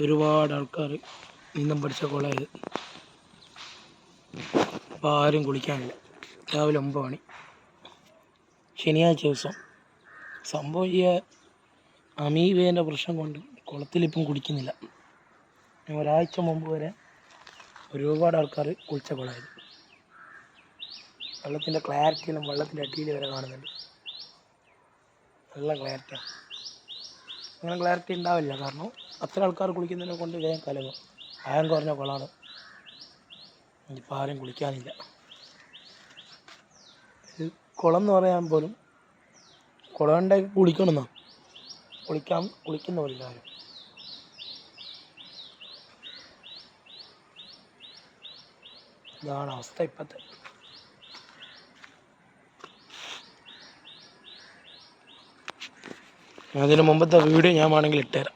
ഒരുപാട് ആൾക്കാർ നീന്തം പഠിച്ച കുളമായത്. അപ്പോൾ ആരും കുളിക്കാനില്ല. രാവിലെ 9 മണി, ശനിയാഴ്ച ദിവസം. സംഭവം ഈ അമീബേൻ്റെ പ്രശ്നം കൊണ്ട് കുളത്തിലിപ്പം കുടിക്കുന്നില്ല. ഒരാഴ്ച മുമ്പ് വരെ ഒരുപാട് ആൾക്കാർ കുളിച്ച കുളമായത്. വെള്ളത്തിൻ്റെ ക്ലാരിറ്റിയെല്ലാം വെള്ളത്തിൻ്റെ അടിയിൽ വരെ കാണുന്നുണ്ട്. നല്ല ക്ലാരിറ്റിയാണ്. അങ്ങനെ ക്ലാരിറ്റി ഉണ്ടാവില്ല, കാരണം അത്ര ആൾക്കാർ കുളിക്കുന്നതിനെ കൊണ്ട് വേഗം കലങ്ങും. ആഴം കുറഞ്ഞ കുളമാണ്. ഇപ്പോൾ ആരും കുളിക്കാനില്ല. കുളം എന്ന് പറയാൻ പോലും കുളം ഉണ്ടാക്കി കുളിക്കണമെന്നാണ്. കുളിക്കുന്ന പോലില്ല ആരും. ഇതാണ് അവസ്ഥ ഇപ്പോഴത്തെ. അതിന് മുമ്പത്തെ വീഡിയോ ഞാൻ വേണമെങ്കിൽ ഇട്ടുതരാം.